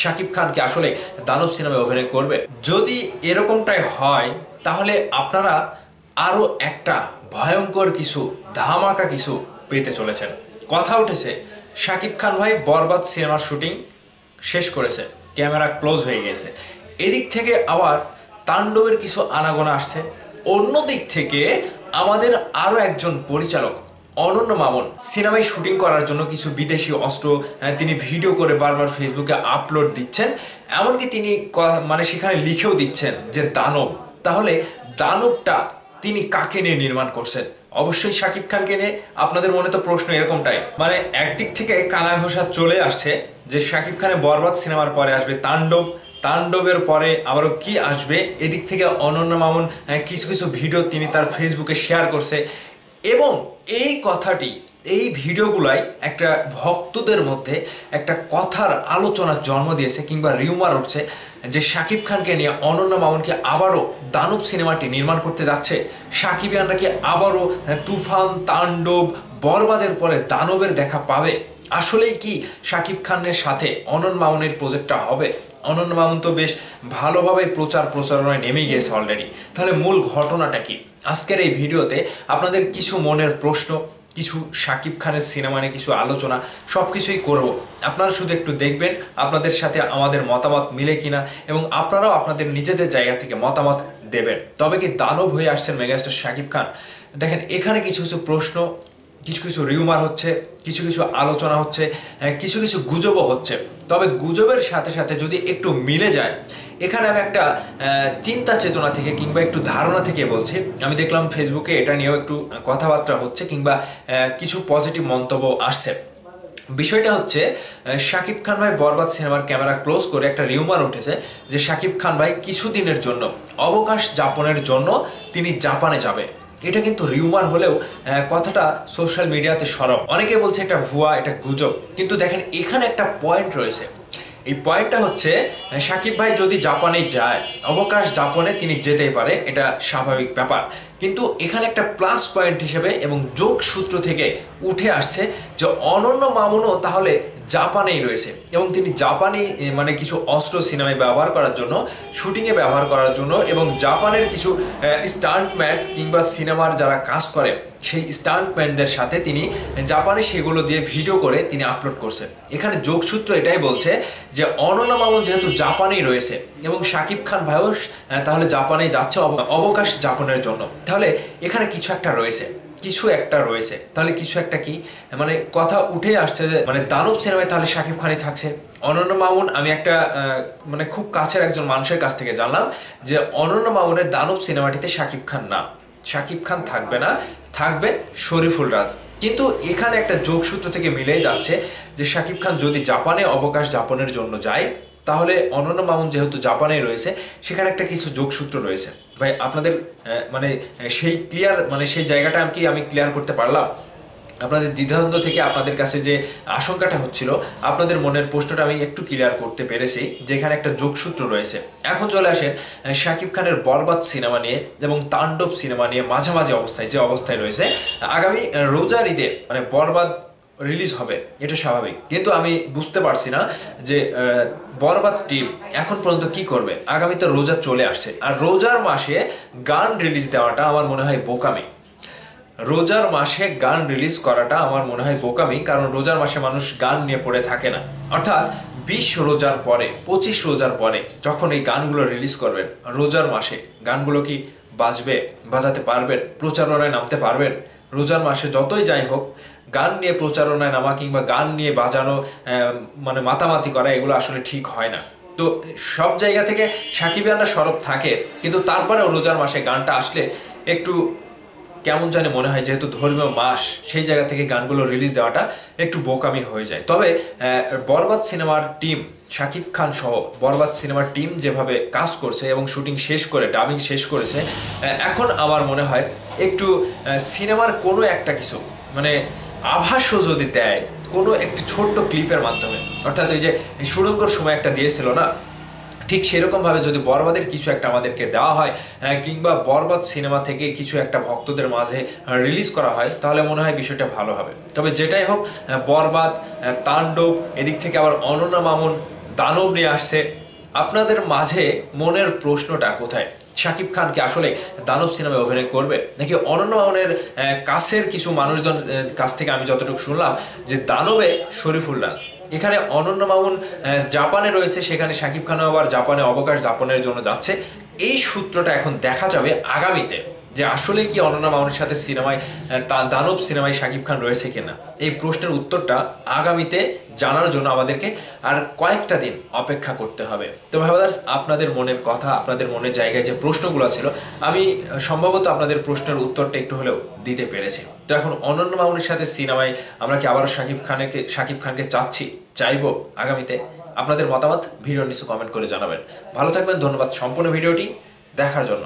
শাকিব খান কি আসলে দানব সিনেমায় অভিনয় করবে? যদি এরকমটাই হয় তাহলে আপনারা আরও একটা ভয়ঙ্কর কিছু ধামাকা কিছু পেতে চলেছেন। কথা উঠেছে শাকিব খান ভাই বরবাদ সিনেমার শুটিং শেষ করেছে, ক্যামেরা ক্লোজ হয়ে গেছে। এদিক থেকে আবার তাণ্ডবের কিছু আনাগোনা আসছে। অন্য দিক থেকে আমাদের আরও একজন পরিচালক অনন্য মামুন সিনেমায় শুটিং করার জন্য কিছু বিদেশি অস্ত্র তিনি ভিডিও করে বারবার ফেসবুকে আপলোড দিচ্ছেন। এমনকি তিনি মানে সেখানে লিখেও দিচ্ছেন যে দানব। তাহলে দানবটা তিনি কাকে নিয়ে নির্মাণ করছেন? অবশ্যই শাকিব খানকে নিয়ে। আপনাদের মনে তো প্রশ্ন এরকমটাই, মানে একদিক থেকে কানায় ঘোষা চলে আসছে যে শাকিব খানের বরবাদ সিনেমার পরে আসবে তাণ্ডব, তাণ্ডবের পরে আবারও কি আসবে। এদিক থেকে অনন্য মামুন কিছু কিছু ভিডিও তিনি তার ফেসবুকে শেয়ার করছে এবং এই কথাটি এই ভিডিওগুলাই একটা ভক্তদের মধ্যে একটা কথার আলোচনার জন্ম দিয়েছে কিংবা রিউমার উঠছে যে শাকিব খানকে নিয়ে অনন্য মামুনকে আবারও দানব সিনেমাটি নির্মাণ করতে যাচ্ছে। শাকিবিয়ানরা কি আবারও তুফান, তাণ্ডব, বরবাদের পরে দানবের দেখা পাবে? আসলেই কি শাকিব খানের সাথে অনন্য মামুনের প্রজেক্টটা হবে? অনন্য মামুন তো বেশ ভালোভাবে প্রচারণায় নেমে গিয়েছে অলরেডি। তাহলে মূল ঘটনাটা কি? আজকের এই ভিডিওতে আপনাদের কিছু মনের প্রশ্ন, কিছু শাকিব খানের সিনেমা নিয়ে কিছু আলোচনা, সব কিছুই করবো। আপনারা শুধু একটু দেখবেন আপনাদের সাথে আমাদের মতামত মিলে কিনা এবং আপনারাও আপনাদের নিজেদের জায়গা থেকে মতামত দেবেন। তবে কি দানব হয়ে আসছেন মেগাস্টার শাকিব খান? দেখেন এখানে কিছু কিছু প্রশ্ন, কিছু কিছু রিউমার হচ্ছে, কিছু কিছু আলোচনা হচ্ছে, কিছু কিছু গুজবও হচ্ছে। তবে গুজবের সাথে সাথে যদি একটু মিলে যায়, এখানে আমি একটা চিন্তা চেতনা থেকে কিংবা একটু ধারণা থেকে বলছি। আমি দেখলাম ফেসবুকে এটা নিয়েও একটু কথাবার্তা হচ্ছে কিংবা কিছু পজিটিভ মন্তব্য আসছে। বিষয়টা হচ্ছে শাকিব খান ভাই বরবাদ সিনেমার ক্যামেরা ক্লোজ করে একটা রিউমার উঠেছে যে শাকিব খান ভাই কিছুদিনের জন্য অবকাশ যাপনের জন্য তিনি জাপানে যাবে। এটা কিন্তু রিউমার হলেও কথাটা সোশ্যাল মিডিয়াতে সরব। অনেকে বলছে এটা ভুয়া, এটা গুজব। কিন্তু দেখেন এখানে একটা পয়েন্ট রয়েছে। এই পয়েন্টটা হচ্ছে শাকিব ভাই যদি জাপানে যায়, অবকাশ যাপনে তিনি যেতেই পারে, এটা স্বাভাবিক ব্যাপার। কিন্তু এখানে একটা প্লাস পয়েন্ট হিসেবে এবং যোগসূত্র থেকে উঠে আসছে যে অনন্য মামুনও তাহলে জাপানেই রয়েছে এবং তিনি জাপানি মানে কিছু অস্ত্র সিনেমায় ব্যবহার করার জন্য, শুটিংয়ে ব্যবহার করার জন্য এবং জাপানের কিছু স্টান্টম্যান কিংবা সিনেমার যারা কাজ করে সেই স্টান্টম্যানদের সাথে তিনি জাপানে সেগুলো দিয়ে ভিডিও করে তিনি আপলোড করছে। এখানে যোগসূত্র এটাই বলছে যে অনন্য মামুন যেহেতু জাপানেই রয়েছে এবং শাকিব খান ভাইও তাহলে জাপানেই যাচ্ছে অবকাশ যাপনের জন্য, তাহলে এখানে কিছু একটা রয়েছে, কিছু একটা রয়েছে। তাহলে কিছু একটা কি, মানে কথা উঠে আসছে যে মানে দানব সিনেমায় তাহলে শাকিব খানই থাকছে। অনন্য মামুন, আমি একটা মানে খুব কাছের একজন মানুষের কাছ থেকে জানলাম যে অনন্য মামুনের দানব সিনেমাটিতে শাকিব খান না, শাকিব খান থাকবে না, থাকবে শরীফুল রাজ। কিন্তু এখানে একটা যোগসূত্র থেকে মিলেই যাচ্ছে যে শাকিব খান যদি জাপানে অবকাশ যাপনের জন্য যায় তাহলে অনন্য মামুন যেহেতু জাপানে রয়েছে সেখানে একটা কিছু যোগসূত্র রয়েছে। ভাই আপনাদের মানে সেই ক্লিয়ার, মানে সেই জায়গাটা আমি ক্লিয়ার করতে পারলাম? আপনাদের দ্বিধাদ্বন্দ্ব থেকে আপনাদের কাছে যে আশঙ্কাটা হচ্ছিল, আপনাদের মনের প্রশ্নটা আমি একটু ক্লিয়ার করতে পেরেছি যে এখানে একটা যোগসূত্র রয়েছে। এখন চলে আসেন শাকিব খানের বরবাদ সিনেমা নিয়ে এবং তাণ্ডব সিনেমা নিয়ে মাঝামাঝি অবস্থায় যে অবস্থায় রয়েছে। আগামী রোজার ঈদে মানে বরবাদ রিলিজ হবে, এটা স্বাভাবিক। কিন্তু আমি বুঝতে পারছি না যে বরবাদ টিম এখন পর্যন্ত কি করবে। আগামীতে রোজা চলে আসছে আর রোজার মাসে গান রিলিজ দেওয়াটা আমার মনে হয় বোকামি। রোজার মাসে গান রিলিজ করাটা আমার মনে হয় বোকামি, কারণ রোজার মাসে মানুষ গান নিয়ে পড়ে থাকে না। অর্থাৎ 20 রোজার পরে, 25 রোজার পরে যখন এই গানগুলো রিলিজ করবেন, রোজার মাসে গানগুলো কি বাজবে, বাজাতে পারবেন, প্রচারণায় নামতে পারবেন? রোজার মাসে যতই যাই হোক গান নিয়ে প্রচারণায় নামা কিংবা গান নিয়ে বাজানো মানে মাতামাতি করা এগুলো আসলে ঠিক হয় না। তো সব জায়গা থেকে সাকিবিয়ানরা সরব থাকে, কিন্তু তারপরেও রোজার মাসে গানটা আসলে একটু কেমন জানে মনে হয়, যেহেতু ধর্মীয় মাস সেই জায়গা থেকে গানগুলো রিলিজ দেওয়াটা একটু বোকামি হয়ে যায়। তবে বরবাদ সিনেমার টিম, শাকিব খান সহ বরবাদ সিনেমার টিম যেভাবে কাজ করছে এবং শুটিং শেষ করে ডাবিং শেষ করেছে, এখন আমার মনে হয় একটু সিনেমার কোনো একটা কিছু মানে আভাসও যদি দেয় কোনো একটি ছোট্ট ক্লিপের মাধ্যমে, অর্থাৎ ওই যে সুড়ঙ্গর সময় একটা দিয়েছিল না, ঠিক সেরকমভাবে যদি বরবাদের কিছু একটা আমাদেরকে দেওয়া হয় কিংবা বরবাদ সিনেমা থেকে কিছু একটা ভক্তদের মাঝে রিলিজ করা হয়, তাহলে মনে হয় বিষয়টা ভালো হবে। তবে যেটাই হোক, বরবাদ, তাণ্ডব, এদিক থেকে আবার অনন্য মামুন, দানব নিয়ে আসছে। আপনাদের মাঝে মনের প্রশ্নটা কোথায়? শাকিব খান কি আসলে দানব সিনেমায় অভিনয় করবে, নাকি অনন্য মামুনের কাছের কিছু মানুষজন কাছ থেকে আমি যতটুকু শুনলাম যে দানবে শরীফুল রাজ, এখানে অনন্য মামুন জাপানে রয়েছে, সেখানে শাকিব খানও আবার জাপানে অবকাশ যাপনের জন্য যাচ্ছে। এই সূত্রটা এখন দেখা যাবে আগামীতে, যে আসলে কি অনন্য মামুনের সাথে সিনেমায় দানব সিনেমায় শাকিব খান রয়েছে কিনা। এই প্রশ্নের উত্তরটা আগামীতে জানার জন্য আমাদেরকে আর কয়েকটা দিন অপেক্ষা করতে হবে। তো ভাইবাদার্স, আপনাদের মনের কথা, আপনাদের মনের জায়গায় যে প্রশ্নগুলো ছিল, আমি সম্ভবত আপনাদের প্রশ্নের উত্তরটা একটু হলেও দিতে পেরেছি। তো এখন অনন্য মামুনের সাথে সিনেমায় আমরা কি আবারও শাকিব খানকে চাইবো আগামীতে? আপনাদের মতামত ভিডিওর নিচে কমেন্ট করে জানাবেন। ভালো থাকবেন, ধন্যবাদ সম্পূর্ণ ভিডিওটি দেখার জন্য।